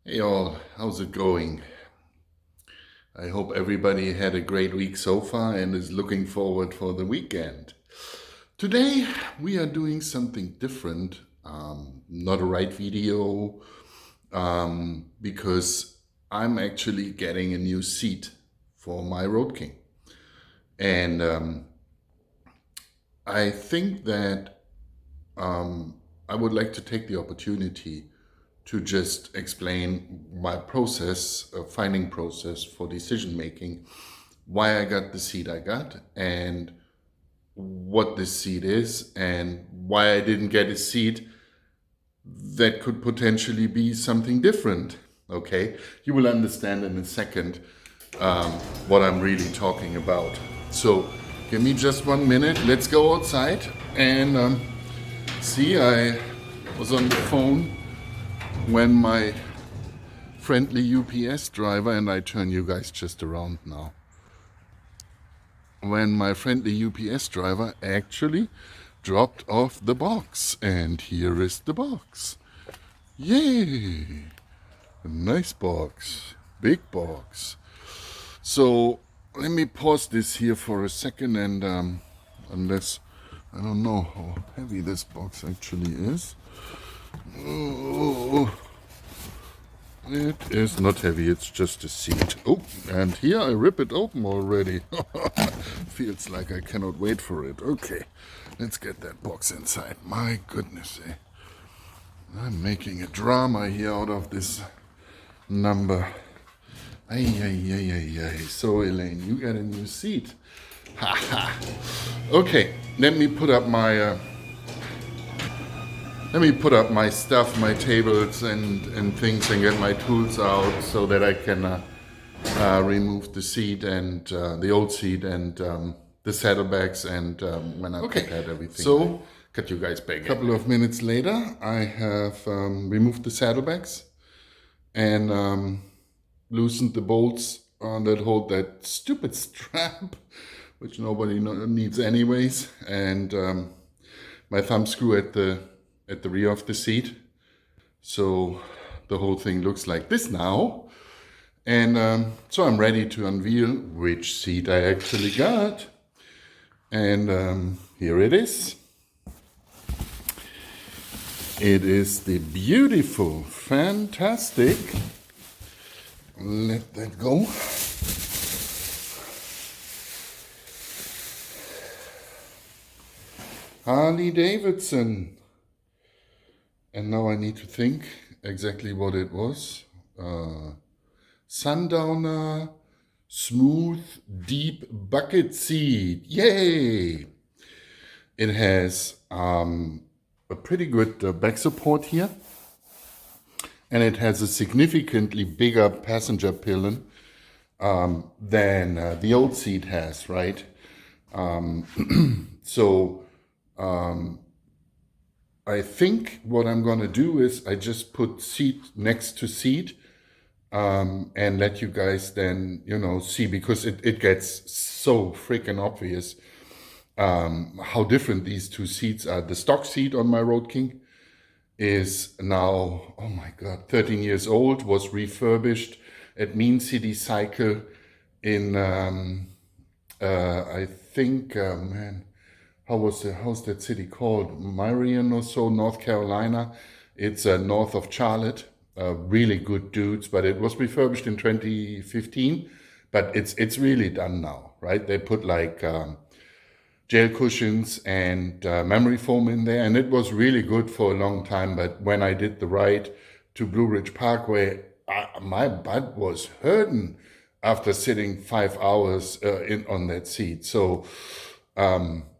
Hey all, how's it going? I hope everybody had a great week so far and is looking forward for the weekend. Today we are doing something different, not a ride video, because I'm actually getting a new seat for my Road King. And I think that I would like to take the opportunity to just explain my process, finding process for decision making, why I got the seat I got, and what this seat is, and why I didn't get a seat that could potentially be something different. Okay, you will understand in a second um, what I'm really talking about. So, give me just 1 minute. Let's go outside and see. I was on the phone when my friendly UPS driver, and I turn you guys just around now, when my friendly UPS driver actually dropped off the box. And here is the box. Yay! A nice box. Big box. So let me pause this here for a second and unless I don't know how heavy this box actually is. Oh, it is not heavy, it's just a seat. Oh, and here I rip it open already. Feels like I cannot wait for it. Okay, let's get that box inside. My goodness, eh? I'm making a drama here out of this number. Ay, ay, ay, ay, ay. So, Elaine, you got a new seat. Ha ha. Okay, let me put up my stuff, my tables and things, and get my tools out so that I can remove the seat and the old seat and the saddlebags. And when I prepared everything, so got you guys back. A couple of minutes later, I have removed the saddlebags and loosened the bolts that hold that stupid strap, which nobody needs anyways, and my thumb screw at the rear of the seat. So the whole thing looks like this now. And so I'm ready to unveil which seat I actually got. And here it is. It is the beautiful, fantastic, let that go, Harley-Davidson. And now I need to think exactly what it was. Sundowner Smooth Deep Bucket Seat. Yay! It has a pretty good back support here. And it has a significantly bigger passenger pillion than the old seat has, right? So I think what I'm going to do is I just put seat next to seat and let you guys then, see, because it gets so freaking obvious how different these two seats are. The stock seat on my Road King is now, oh my God, 13 years old, was refurbished at Mean City Cycle in, I think, how's that city called? Marion or so, North Carolina. It's north of Charlotte. Really good dudes, but it was refurbished in 2015. But it's really done now, right? They put like jail cushions and memory foam in there, and it was really good for a long time. But when I did the ride to Blue Ridge Parkway, my butt was hurting after sitting 5 hours on that seat. So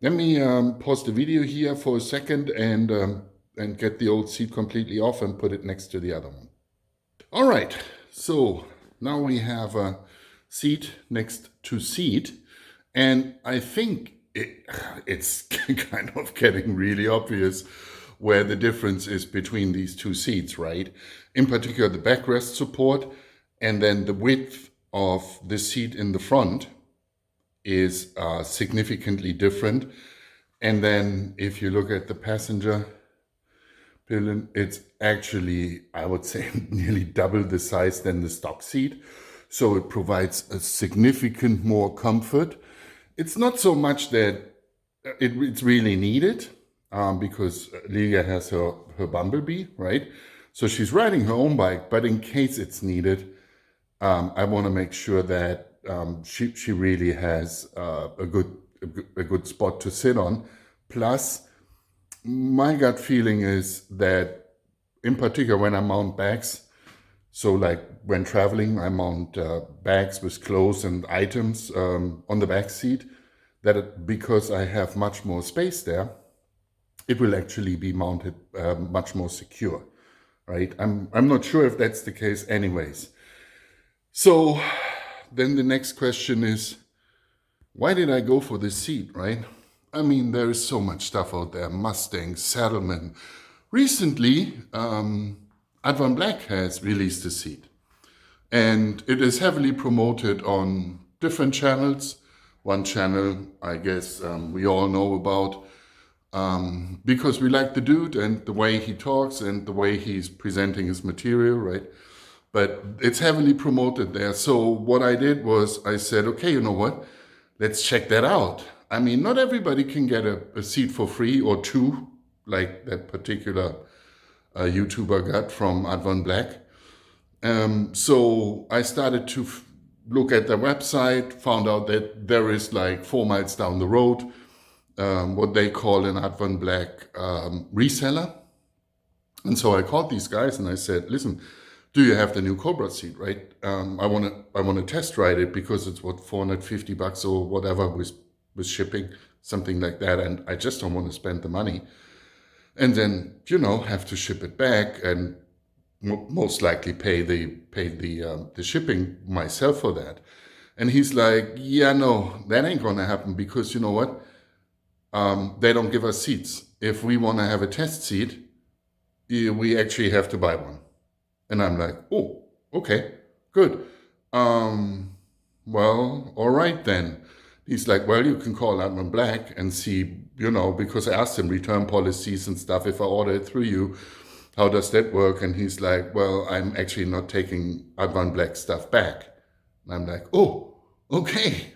let me pause the video here for a second and get the old seat completely off and put it next to the other one. All right, so now we have a seat next to seat, and I think it's kind of getting really obvious where the difference is between these two seats, right? In particular, the backrest support and then the width of the seat in the front is significantly different. And then if you look at the passenger Dylan, it's actually, I would say, nearly double the size than the stock seat. So it provides a significant more comfort. It's not so much that it's really needed, because Lilia has her Bumblebee, right? So she's riding her own bike, but in case it's needed, I want to make sure that she really has a good spot to sit on. Plus, my gut feeling is that, in particular, when I mount bags, so like when traveling, I mount bags with clothes and items on the back seat, because I have much more space there, it will actually be mounted much more secure, right? I'm not sure if that's the case anyways. So then the next question is, why did I go for this seat, right? I mean, there is so much stuff out there, Mustang, Saddleman. Recently, Advanblack has released a seat, and it is heavily promoted on different channels. One channel, I guess, we all know about, because we like the dude and the way he talks and the way he's presenting his material, right? But it's heavily promoted there. So what I did was I said, okay, you know what? Let's check that out. I mean, not everybody can get a seat for free or two, like that particular YouTuber got from Advanblack. So I started to look at their website, found out that there is like 4 miles down the road, what they call an Advanblack reseller. And so I called these guys and I said, listen, do you have the new Cobra seat, right? I want to test ride it because it's what, $450 or whatever with shipping, something like that. And I just don't want to spend the money and then, have to ship it back and most likely pay the shipping myself for that. And he's like, yeah, no, that ain't gonna happen, because you know what? They don't give us seats. If we want to have a test seat, we actually have to buy one. And I'm like, oh, okay, good. Well, all right then. He's like, well, you can call Advanblack and see, because I asked him return policies and stuff. If I order it through you, how does that work? And he's like, well, I'm actually not taking Advanblack stuff back. And I'm like, oh, okay,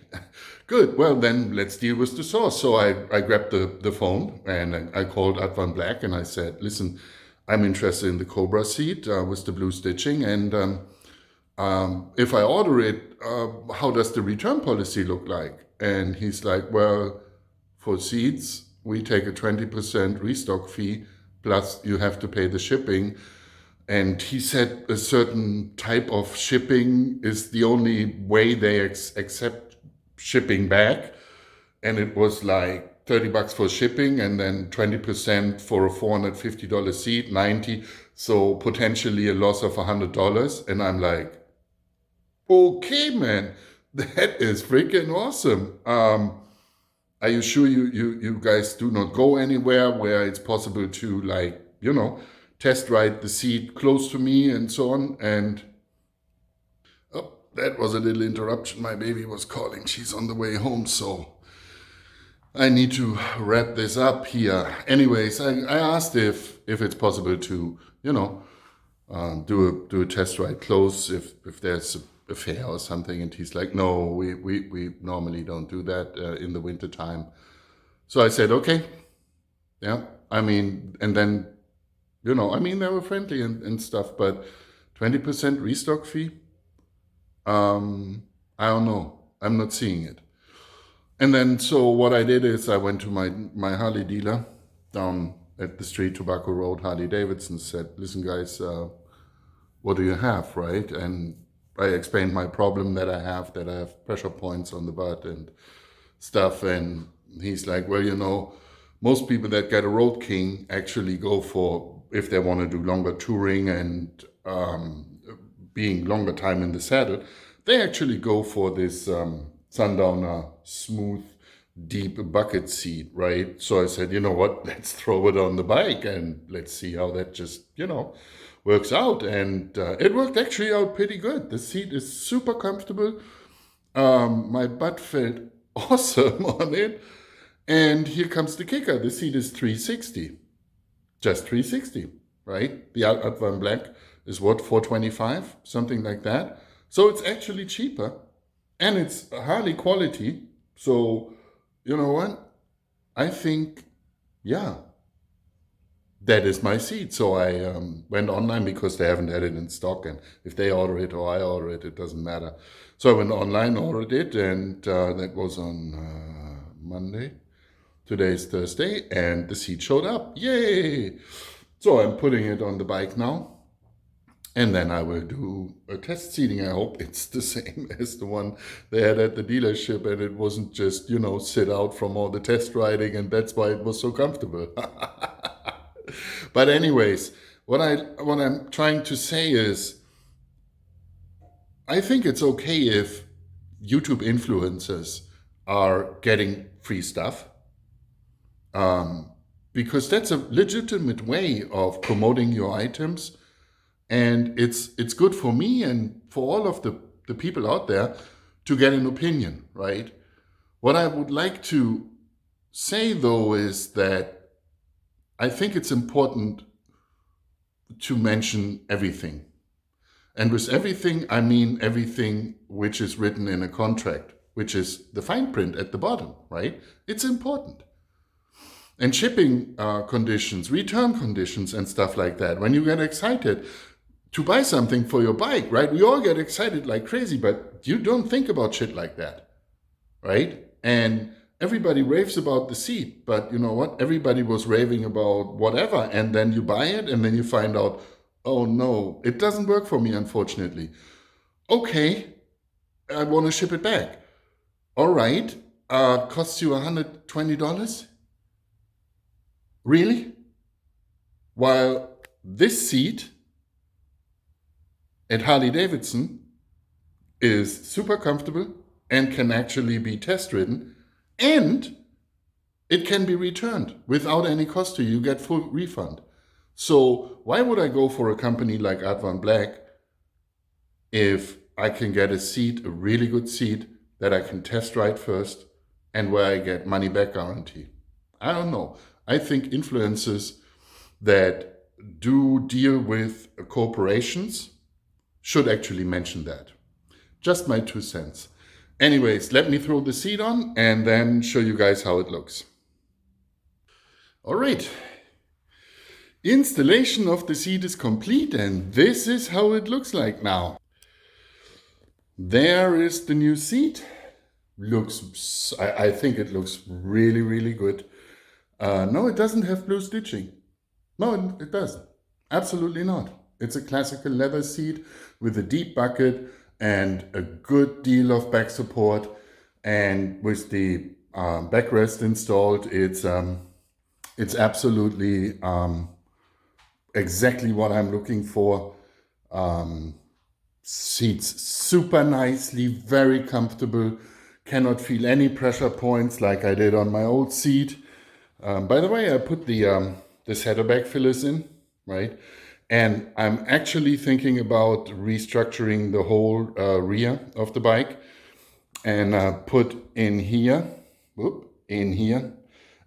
good. Well, then let's deal with the source. So I grabbed the phone and I called Advanblack and I said, listen, I'm interested in the Cobra seat with the blue stitching. And if I order it, how does the return policy look like? And he's like, well, for seats, we take a 20% restock fee, plus you have to pay the shipping. And he said a certain type of shipping is the only way they accept shipping back. And it was like $30 for shipping and then 20% for a $450 seat, 90. So potentially a loss of $100. And I'm like, okay, man, that is freaking awesome. Are you sure you guys do not go anywhere where it's possible to test ride the seat close to me and so on? And oh, that was a little interruption. My baby was calling. She's on the way home, so I need to wrap this up here. Anyways, I asked if it's possible to, do a test ride close if there's a fair or something. And he's like, no, we normally don't do that in the winter time. So I said, okay, yeah. I mean, and then, they were friendly and stuff, but 20% restock fee? I don't know. I'm not seeing it. And then, so what I did is I went to my Harley dealer down at the street, Tobacco Road, Harley-Davidson, said, listen, guys, what do you have, right? And I explained my problem that I have pressure points on the butt and stuff. And he's like, well, most people that get a Road King actually go for, if they want to do longer touring and being longer time in the saddle, they actually go for this Sundowner smooth, deep bucket seat, right? So I said, you know what, let's throw it on the bike and let's see how that just, works out. And it worked actually out pretty good. The seat is super comfortable. My butt felt awesome on it. And here comes the kicker. The seat is 360, just 360. right? The Advanblack is what, 425, something like that. So it's actually cheaper, and it's Harley quality. So you know what? I think, yeah, that is my seat. So I went online because they haven't had it in stock, and if they order it or I order it, it doesn't matter. So I went online, ordered it, and that was on Monday. Today is Thursday, and the seat showed up. Yay! So I'm putting it on the bike now, and then I will do a test seating. I hope it's the same as the one they had at the dealership, and it wasn't just, sit out from all the test riding, and that's why it was so comfortable. But anyways, what I'm trying to say is, I think it's okay if YouTube influencers are getting free stuff, because that's a legitimate way of promoting your items, and it's good for me and for all of the people out there to get an opinion, right? What I would like to say though is that I think it's important to mention everything. And with everything, I mean everything which is written in a contract, which is the fine print at the bottom, right? It's important. And shipping conditions, return conditions, and stuff like that. When you get excited to buy something for your bike, right? We all get excited like crazy, but you don't think about shit like that, right? And everybody raves about the seat, but you know what? Everybody was raving about whatever, and then you buy it, and then you find out, oh no, it doesn't work for me, unfortunately. Okay, I want to ship it back. All right, costs you $120? Really? While this seat at Harley-Davidson is super comfortable and can actually be test ridden, and it can be returned without any cost to you. You get full refund. So why would I go for a company like Advanblack if I can get a seat, a really good seat that I can test ride first, and where I get money back guarantee? I don't know. I think influencers that do deal with corporations should actually mention that. Just my 2 cents. Anyways, let me throw the seat on and then show you guys how it looks. All right. Installation of the seat is complete, and this is how it looks like now. There is the new seat. I think it looks really, really good. No, it doesn't have blue stitching. No, it doesn't. Absolutely not. It's a classical leather seat with a deep bucket and a good deal of back support. And with the backrest installed, it's absolutely exactly what I'm looking for. Seats super nicely, very comfortable. Cannot feel any pressure points like I did on my old seat. By the way, I put the saddlebag fillers in, right? And I'm actually thinking about restructuring the whole rear of the bike, and put in here,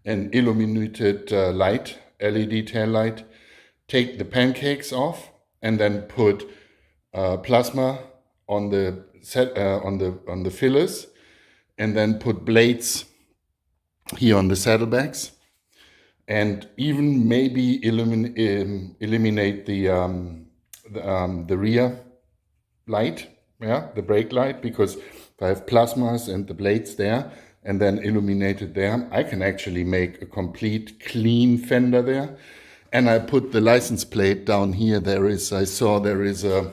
an illuminated light, LED tail light. Take the pancakes off, and then put plasma on the on the fillers, and then put blades here on the saddlebags, and even maybe eliminate the rear light, yeah, the brake light, because if I have plasmas and the blades there and then illuminated there, I can actually make a complete clean fender there. And I put the license plate down here. I saw there is a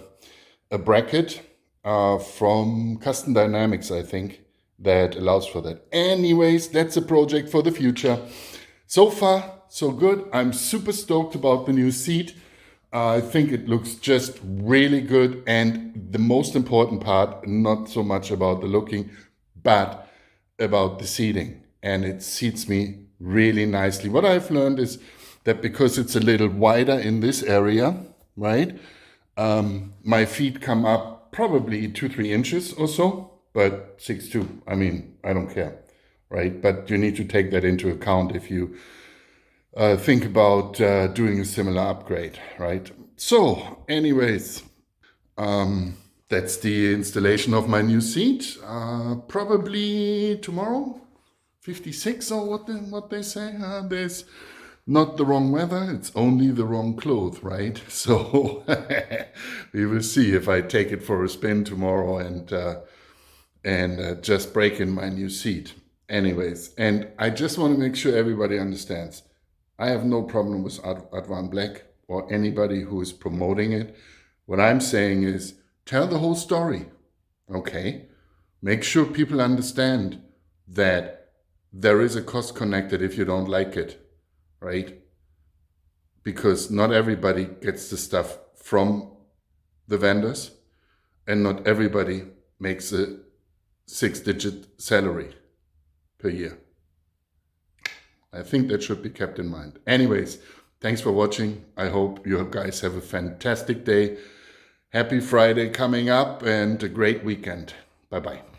bracket from Custom Dynamics, I think, that allows for that. Anyways, that's a project for the future. So far, so good. I'm super stoked about the new seat. I think it looks just really good. And the most important part, not so much about the looking, but about the seating. And it seats me really nicely. What I've learned is that because it's a little wider in this area, right? My feet come up probably 2-3 inches or so, but 6'2", I mean, I don't care, right? But you need to take that into account if you think about doing a similar upgrade, right? So, anyways, that's the installation of my new seat. Probably tomorrow, 56 or what they say. There's not the wrong weather, it's only the wrong clothes, right? So we will see if I take it for a spin tomorrow and just break in my new seat. Anyways, and I just want to make sure everybody understands. I have no problem with Advanblack or anybody who is promoting it. What I'm saying is tell the whole story, okay? Make sure people understand that there is a cost connected if you don't like it, right? Because not everybody gets the stuff from the vendors and not everybody makes a 6-digit salary per year. I think that should be kept in mind. Anyways, thanks for watching. I hope you guys have a fantastic day. Happy Friday coming up and a great weekend. Bye-bye.